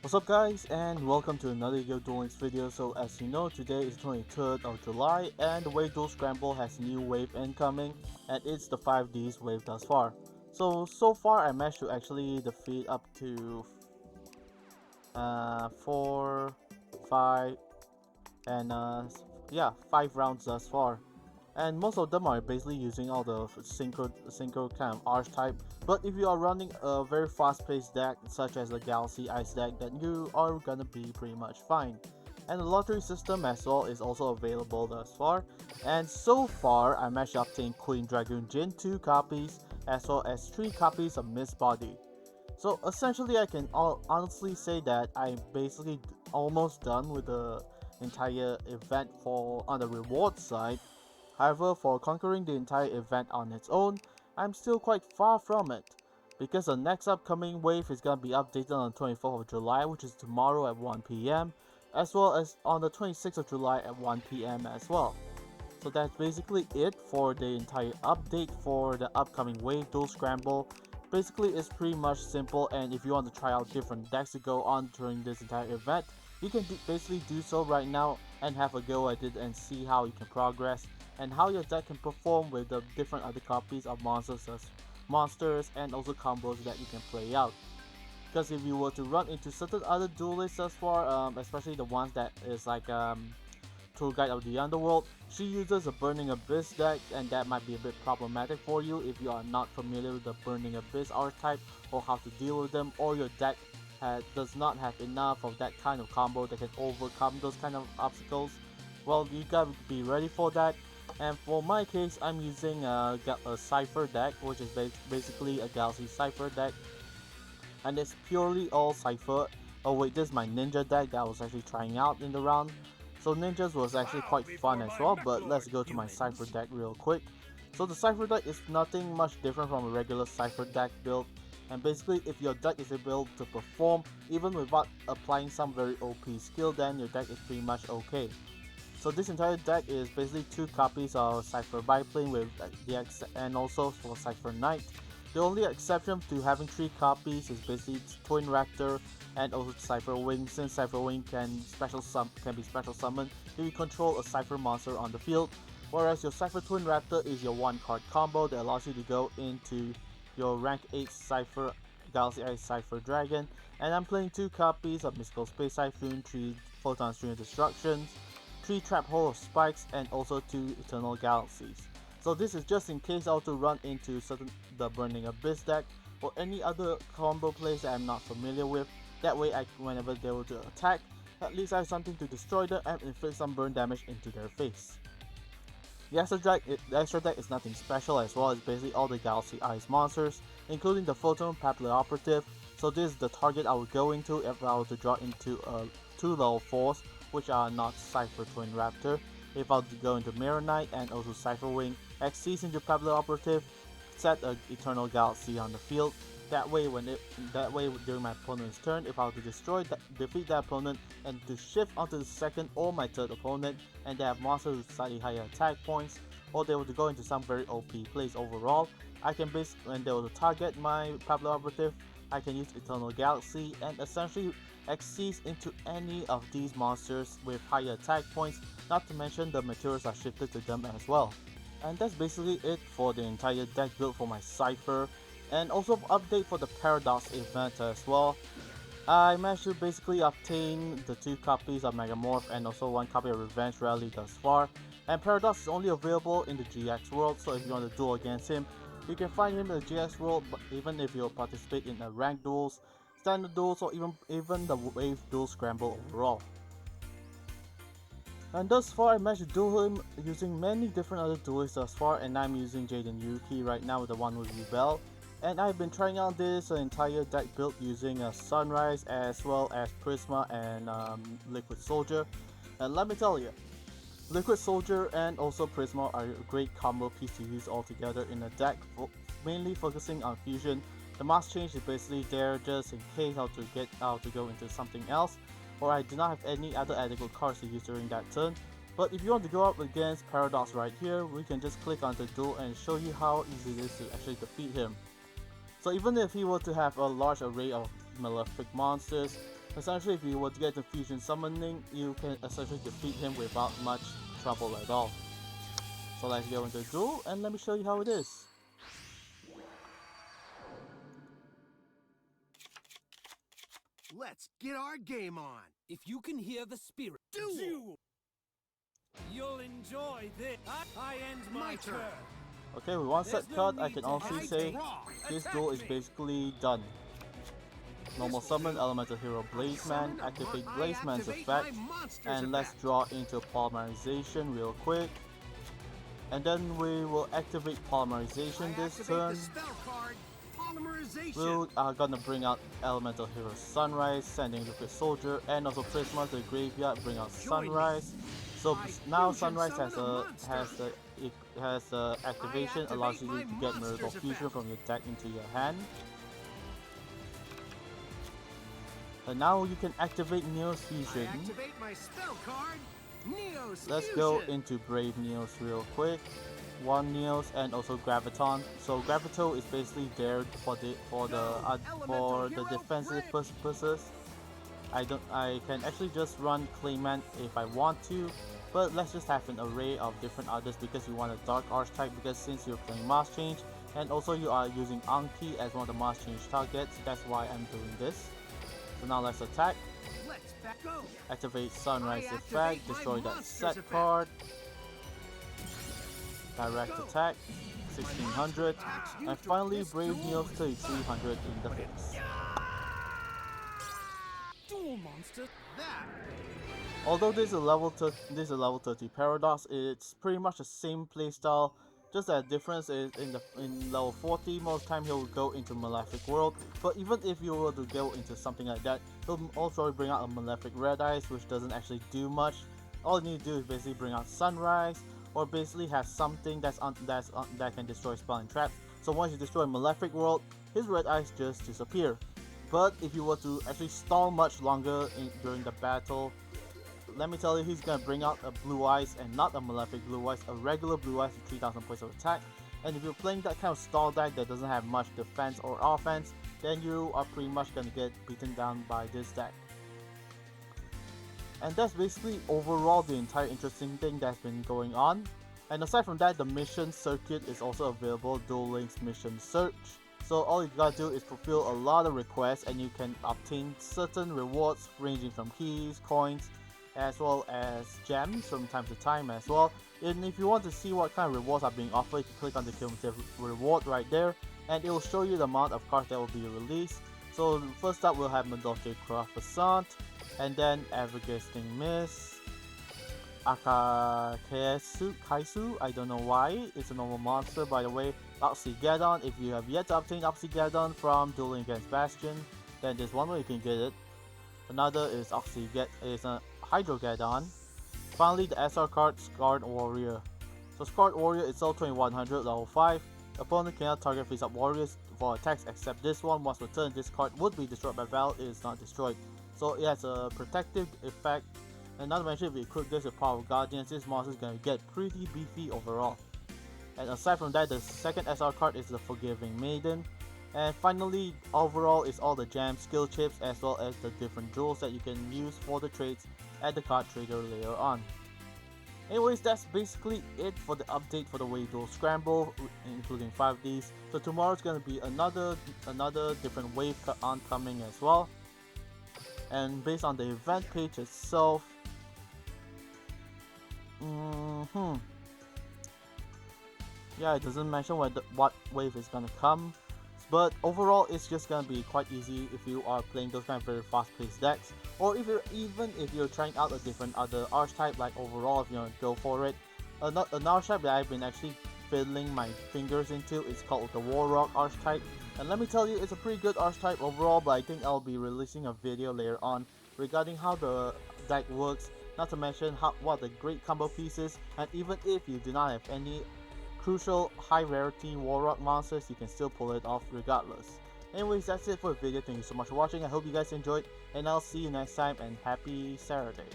What's up guys, and welcome to another YuGiOh Dueling video. So as you know, today is 23rd of July and the Wave Duel Scramble has a new wave incoming, and it's the 5Ds wave thus far. So far I managed to actually defeat up to 4, 5 and yeah, 5 rounds thus far. And most of them are basically using all the synchro kind of archetype. But if you are running a very fast-paced deck such as the Galaxy Ice deck, then you are gonna be pretty much fine. And the lottery system as well is also available thus far. And so far I managed to obtain Queen Dragoon Jin 2 copies as well as 3 copies of Miss Body. So essentially I can honestly say that I'm basically almost done with the entire event for on the reward side. However, for conquering the entire event on its own, I'm still quite far from it, because the next upcoming wave is gonna be updated on the 24th of July, which is tomorrow at 1 PM, as well as on the 26th of July at 1 PM as well. So that's basically it for the entire update for the upcoming wave duel scramble. Basically, it's pretty much simple, and if you want to try out different decks to go on during this entire event, you can basically do so right now and have a go at it and see how you can progress and how your deck can perform with the different other copies of monsters and also combos that you can play out. Because if you were to run into certain other duelists as far, especially the ones that is like Tour Guide of the Underworld, she uses a Burning Abyss deck, and that might be a bit problematic for you if you are not familiar with the Burning Abyss archetype or how to deal with them, or your deck does not have enough of that kind of combo that can overcome those kind of obstacles. Well, you gotta be ready for that. And for my case, I'm using a Cypher deck, which is basically a Galaxy Cypher deck, and it's purely all Cypher. Oh wait, this is my Ninja deck that I was actually trying out in the round. So Ninjas was actually quite fun as well, but let's go to my Cypher deck real quick. So the Cypher deck is nothing much different from a regular Cypher deck build, and basically if your deck is able to perform even without applying some very OP skill, then your deck is pretty much okay. So this entire deck is basically 2 copies of Cypher Biplane with and also for Cypher Knight. The only exception to having 3 copies is basically Twin Raptor and also Cypher Wing, since Cypher Wing can be special summoned if you control a Cypher monster on the field, whereas your Cypher Twin Raptor is your 1-card combo that allows you to go into your rank 8 Cypher Galaxy Ice Cypher Dragon. And I'm playing 2 copies of Mystical Space Typhoon, 3 Photon String of Destructions, 3 Trap Hole of Spikes, and also 2 Eternal Galaxies. So this is just in case I were to run into the Burning Abyss deck or any other combo plays that I'm not familiar with. That way, whenever they were to attack, at least I have something to destroy them and inflict some burn damage into their face. The extra deck is nothing special as well. It's basically all the Galaxy Ice monsters, including the Photon Papillon Operative. So this is the target I would go into if I were to draw into 2 level 4s, which are not Cypher Twin Raptor. If I were to go into Mirror Knight and also Cypher Wing, Xyz into Papillon Operative, set an Eternal Galaxy on the field. That way, during my opponent's turn, if I were to defeat that opponent and to shift onto the second or my third opponent, and they have monsters with slightly higher attack points, or they were to go into some very OP plays overall, I can when they were to target my Pablo Operative, I can use Eternal Galaxy and essentially Xyz into any of these monsters with higher attack points, not to mention the materials are shifted to them as well. And that's basically it for the entire deck build for my Cypher, and also update for the Paradox event as well. I managed to basically obtain the 2 copies of Megamorph and also 1 copy of Revenge Rally thus far, and Paradox is only available in the GX world, so if you want to duel against him, you can find him in the GX world. But even if you participate in the ranked duels, standard duels, or even the wave duel scramble overall. And thus far I managed to duel him using many different other duelists thus far, and I'm using Jaden Yuki right now with the one with yubel. And I've been trying out this entire deck build using Sunrise as well as Prisma and Liquid Soldier. And let me tell you, Liquid Soldier and also Prisma are a great combo piece to use all together in a deck, mainly focusing on fusion. The mask change is basically there just in case I to get out to go into something else, or I do not have any other adequate cards to use during that turn. But if you want to go up against Paradox right here, we can just click on the duel and show you how easy it is to actually defeat him. So even if he were to have a large array of malefic monsters, Essentially, if you were to get the fusion summoning, you can essentially defeat him without much trouble at all. So let's go into duel and let me show you how it is. Let's get our game on. If you can hear the spirit, Duel. You'll enjoy this. I end my turn. Okay, with one set cut, I can honestly say this duel is basically done. Normal summon Elemental Hero Blazeman, activate Blazeman's effect, and let's draw into Polymerization real quick. And then we will activate Polymerization this turn. We are gonna bring out Elemental Hero Sunrise, sending Liquid Soldier, and also Prisma to the graveyard, bring out Sunrise. So now Sunrise has the activation, allows you to get Miracle Fusion from your deck into your hand. And now you can activate Neos Fusion. Let's go into Brave Neos real quick. One Neos and also Graviton. So Gravito is basically there for the defensive purposes. I can actually just run Clayman if I want to, but let's just have an array of different others because you want a Dark Archetype, because since you're playing Mass Change and also you are using Anki as one of the Mass Change targets, that's why I'm doing this. So now let's attack. Activate Sunrise effect, destroy that set card. Direct attack, 1600, and finally Brave Neos 3300 in the face. Duel monster. Although this is a level 30 Paradox, it's pretty much the same playstyle. Just that difference is in level 40, most time he'll go into Malefic World. But even if you were to go into something like that, he'll also bring out a Malefic Red Eyes, which doesn't actually do much. All you need to do is basically bring out Sunrise, or basically have something that can destroy spell and traps. So once you destroy Malefic World, his Red Eyes just disappear. But if you were to actually stall much longer during the battle, let me tell you, he's gonna bring out a Blue Eyes, and not a Malefic Blue Eyes, a regular Blue Eyes with 3000 points of attack. And if you're playing that kind of stall deck that doesn't have much defense or offense, then you are pretty much gonna get beaten down by this deck. And that's basically overall the entire interesting thing that's been going on. And aside from that, the mission circuit is also available, Duel Links Mission Search. So all you gotta do is fulfill a lot of requests and you can obtain certain rewards ranging from keys, coins, as well as gems from time to time as well. And if you want to see what kind of rewards are being offered, you can click on the cumulative reward right there, and it will show you the amount of cards that will be released. So first up we'll have Madolche Croissant, and then Evergasting Mist, Kaisu, I don't know why, it's a normal monster by the way. Oxygeddon, if you have yet to obtain Oxygeddon from Dueling Against Bastion, then there's one way you can get it. Another is Hydrogeddon. Finally, the SR card, Scarred Warrior. So Scarred Warrior is all 2100, level 5. Opponent cannot target face-up warriors for attacks except this one. Once returned, this card would be destroyed by battle. It is not destroyed. So it has a protective effect. And not to mention, if you equip this with Power of Guardians, this monster is going to get pretty beefy overall. And aside from that, the second SR card is the Forgiving Maiden. And finally, overall is all the gem skill chips as well as the different jewels that you can use for the trades at the card trader later on. Anyways, that's basically it for the update for the YuGiOh Scramble, including 5Ds. So tomorrow's gonna be another different wave oncoming as well. And based on the event page itself, yeah, it doesn't mention what wave is gonna come. But overall, it's just gonna be quite easy if you are playing those kind of very fast-paced decks, or if you're trying out a different other archetype. Like overall, if you want to go for it, an archetype that I've been actually fiddling my fingers into is called the Warrock archetype. And let me tell you, it's a pretty good archetype overall. But I think I'll be releasing a video later on regarding how the deck works. Not to mention what the great combo pieces, and even if you do not have any crucial high rarity Warrock monsters, you can still pull it off regardless. Anyways, that's it for the video. Thank you so much for watching. I hope you guys enjoyed, and I'll see you next time, and happy Saturday.